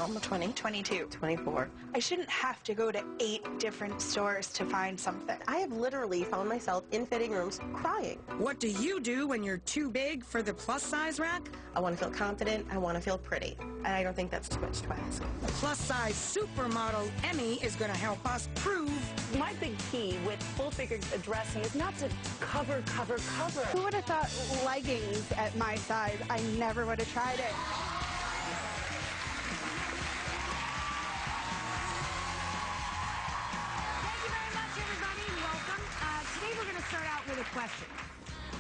I'm a 20. 22. 24. I shouldn't have to go to 8 different stores to find something. I have literally found myself in fitting rooms crying. What do you do when you're too big for the plus-size rack? I want to feel confident. I want to feel pretty. And I don't think that's too much to ask. Plus-size supermodel Emme is going to help us prove. My big key with full-figure dressing is not to cover. Who would have thought leggings at my size? I never would have tried it. Thank you very much, everybody. Welcome. Today we're going to start out with a question.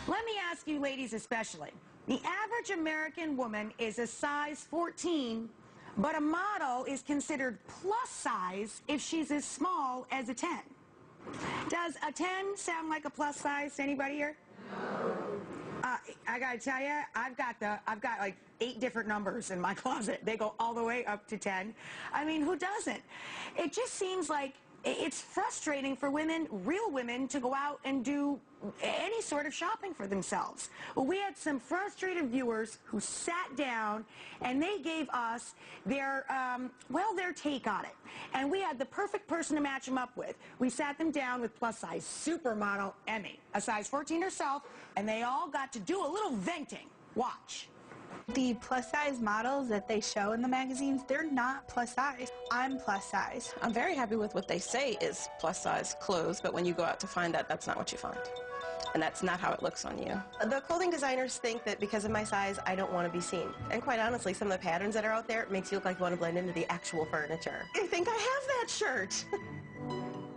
Let me ask you ladies especially. The average American woman is a size 14, but a model is considered plus size if she's as small as a 10. Does a 10 sound like a plus size to anybody here? I gotta tell you, I've got like 8 different numbers in my closet. They go all the way up to 10. I mean, who doesn't? It just seems like it's frustrating for women, real women, to go out and do any sort of shopping for themselves. Well, we had some frustrated viewers who sat down and they gave us their take on it. And we had the perfect person to match them up with. We sat them down with plus-size supermodel Emme, a size 14 herself, and they all got to do a little venting. Watch. The plus-size models that they show in the magazines, they're not plus size. I'm plus size. I'm very happy with what they say is plus-size clothes, but when you go out to find that, that's not what you find. And that's not how it looks on you. The clothing designers think that because of my size, I don't want to be seen. And quite honestly, some of the patterns that are out there makes you look like you want to blend into the actual furniture. I think I have that shirt.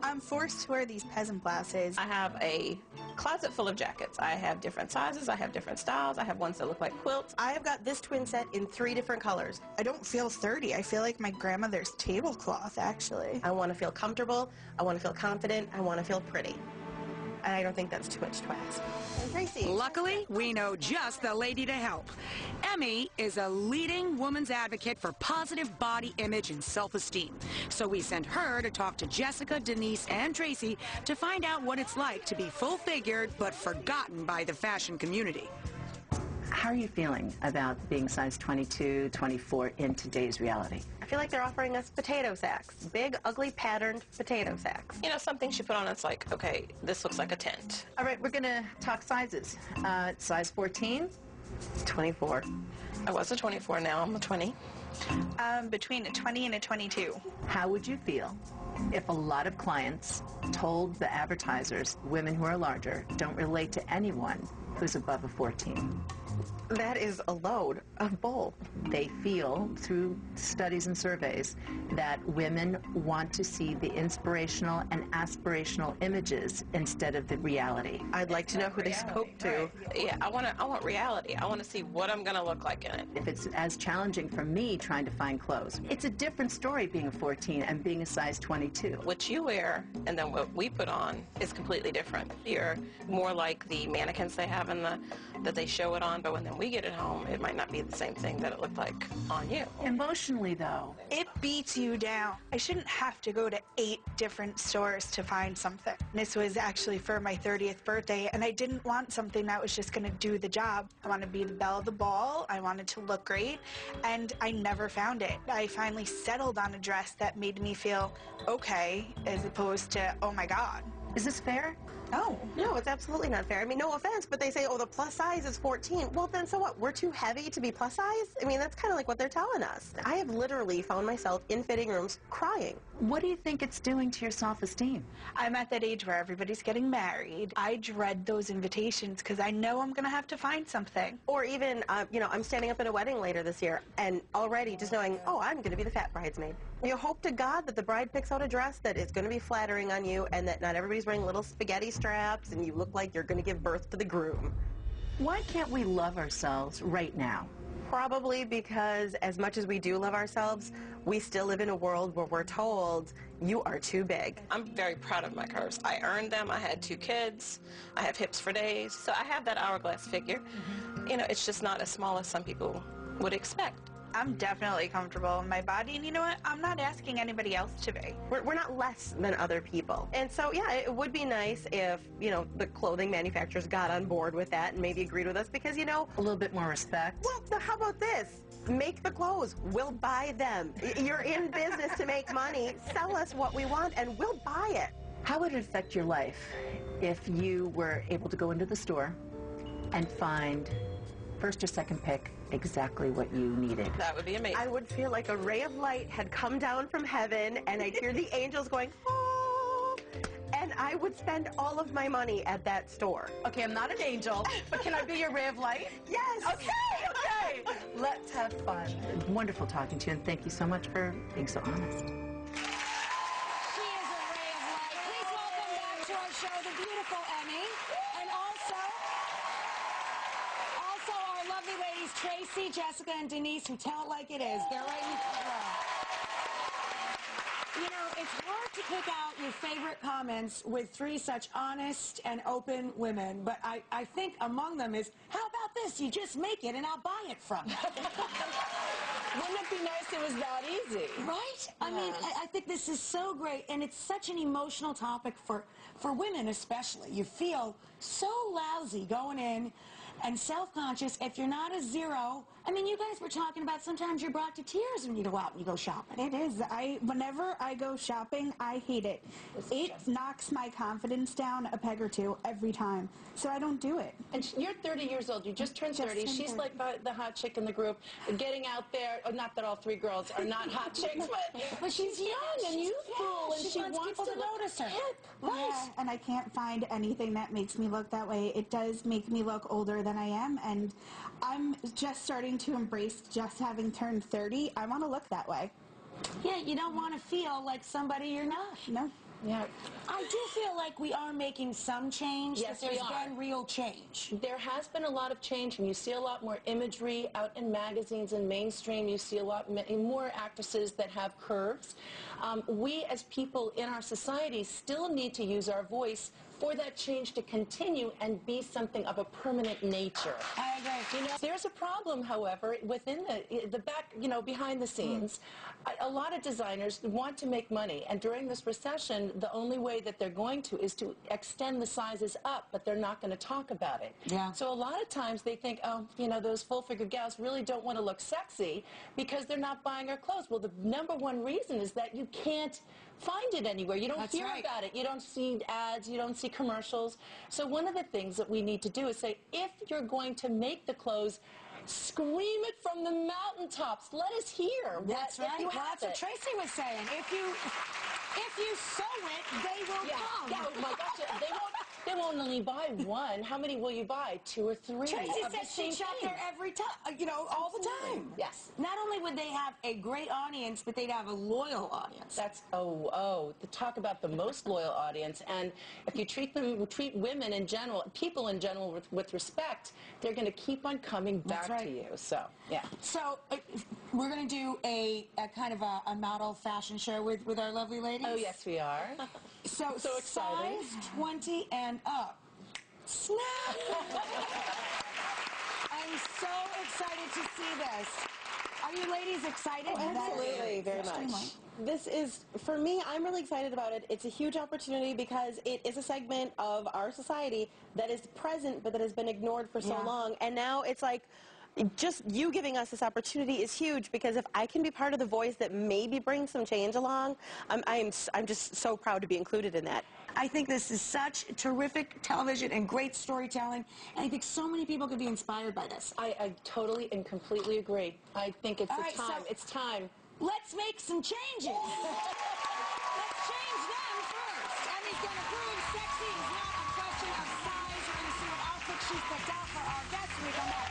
I'm forced to wear these peasant blouses. I have a closet full of jackets. I have different sizes. I have different styles. I have ones that look like quilts. I have got this twin set in 3 different colors. I don't feel 30. I feel like my grandmother's tablecloth, actually. I want to feel comfortable. I want to feel confident. I want to feel pretty. And I don't think that's too much to ask. And Tracy. Luckily, we know just the lady to help. Emme is a leading woman's advocate for positive body image and self-esteem. So we sent her to talk to Jessica, Denise, and Tracy to find out what it's like to be full-figured but forgotten by the fashion community. How are you feeling about being size 22, 24 in today's reality? I feel like they're offering us potato sacks. Big, ugly, patterned potato sacks. You know, some things you put on, it's like, okay, this looks like a tent. All right, we're going to talk sizes. Size 14? 24. I was a 24, now I'm a 20. Between a 20 and a 22. How would you feel if a lot of clients told the advertisers women who are larger don't relate to anyone who's above a 14? That is a load of bull. They feel, through studies and surveys, that women want to see the inspirational and aspirational images instead of the reality. I'd like to know who they spoke to. Yeah, I want reality. I want to see what I'm going to look like in it. If it's as challenging for me trying to find clothes, it's a different story being a 14 and being a size 22. What you wear and then what we put on is completely different. You're more like the mannequins they have in that they show it on, but when then we get it home, it might not be the same thing that it looked like on you. Emotionally, though, it beats you down. I shouldn't have to go to 8 different stores to find something. This was actually for my 30th birthday, and I didn't want something that was just going to do the job. I wanted to be the belle of the ball. I wanted to look great, and I never found it. I finally settled on a dress that made me feel okay, as opposed to, oh my God. is this fair? No, it's absolutely not fair. I mean, no offense, but they say, oh, the plus size is 14. Well, then so what? We're too heavy to be plus size? I mean, that's kind of like what they're telling us. I have literally found myself in fitting rooms crying. What do you think it's doing to your self-esteem? I'm at that age where everybody's getting married. I dread those invitations because I know I'm going to have to find something. Or even, you know, I'm standing up at a wedding later this year, and already just knowing, oh, I'm going to be the fat bridesmaid. You hope to God that the bride picks out a dress that is going to be flattering on you and that not everybody's wearing little spaghetti straps and you look like you're going to give birth to the groom. Why can't we love ourselves right now? Probably because as much as we do love ourselves, we still live in a world where we're told, you are too big. I'm very proud of my curves. I earned them. I had 2 kids. I have hips for days. So I have that hourglass figure. You know, it's just not as small as some people would expect. I'm definitely comfortable in my body, and you know what? I'm not asking anybody else to be. We're not less than other people. And so, yeah, it would be nice if, you know, the clothing manufacturers got on board with that and maybe agreed with us because, you know... A little bit more respect. Well, how about this? Make the clothes. We'll buy them. You're in business to make money. Sell us what we want and we'll buy it. How would it affect your life if you were able to go into the store and find first or second pick exactly what you needed? That would be amazing. I would feel like a ray of light had come down from heaven and I'd hear the angels going, oh, and I would spend all of my money at that store. Okay, I'm not an angel, but can I be your ray of light? Yes. Okay. Let's have fun. Wonderful talking to you, and thank you so much for being so honest. She is a ray of light. Please welcome back to our show the beautiful Emme, and also our lovely ladies Tracy, Jessica, and Denise, who tell it like it is. They're right in the row. You know, it's hard to pick out your favorite comments with three such honest and open women, but I think among them is, how about this? You just make it and I'll buy it from you. Wouldn't it be nice it was that easy? Right? I mean, I think this is so great, and it's such an emotional topic for women especially. You feel so lousy going in and self-conscious if you're not a zero. I mean, you guys were talking about sometimes you're brought to tears when you go out and you go shopping. It is. Whenever I go shopping, I hate it. It knocks my confidence down a peg or two every time, so I don't do it. And you're 30 years old. You just turned 30. She's like the hot chick in the group, getting out there. Not that all three girls are not hot chicks, but she's young and youthful, and she wants people to notice her. Right. Yeah, and I can't find anything that makes me look that way. It does make me look older than I am, and I'm just starting to embrace just having turned 30. I want to look that way. Yeah, you don't want to feel like somebody you're not. No. Yeah. I do feel like we are making some change. Yes, that there's we are. been real change. There has been a lot of change, and you see a lot more imagery out in magazines and mainstream. You see a lot more actresses that have curves. We as people in our society still need to use our voice for that change to continue and be something of a permanent nature. I agree. You know, there's a problem, however, within the back, you know, behind the scenes. A lot of designers want to make money, and during this recession, the only way that they're going to is to extend the sizes up, but they're not going to talk about it. Yeah. So a lot of times they think, oh, you know, those full-figure gals really don't want to look sexy because they're not buying our clothes. Well, the number one reason is that you can't find it anywhere. You don't That's hear right. about it. You don't see ads. You don't see commercials. So one of the things that we need to do is say, if you're going to make the clothes, scream it from the mountaintops. Let us hear. That's right. Well, That's what Tracy was saying. If you sew it, they will come. Yeah, oh my gosh, they won't only buy one. How many will you buy? 2 or 3? Tracy of the said same she'd shop thing. there every time, you know, all the time. Yes. Not only would they have a great audience, but they'd have a loyal audience. That's, talk about the most loyal audience. And if you treat women in general, people in general with respect, they're going to keep on coming back to you. So, yeah. So, we're going to do a kind of a model fashion show with our lovely ladies. Oh, yes, we are. So exciting. Size 20 and up. Snap! I'm so excited to see this. Are you ladies excited? Absolutely, very much. This is, for me, I'm really excited about it. It's a huge opportunity because it is a segment of our society that is present but that has been ignored for so long. And now it's like, just you giving us this opportunity is huge, because if I can be part of the voice that maybe brings some change along, I'm just so proud to be included in that. I think this is such terrific television and great storytelling, and I think so many people could be inspired by this. I totally and completely agree. I think it's time. So it's time. Let's make some changes. Let's change them first. Emmy's going to prove sexy is not a question of size. We're going to see what outfit she's picked out for our guests when we come back.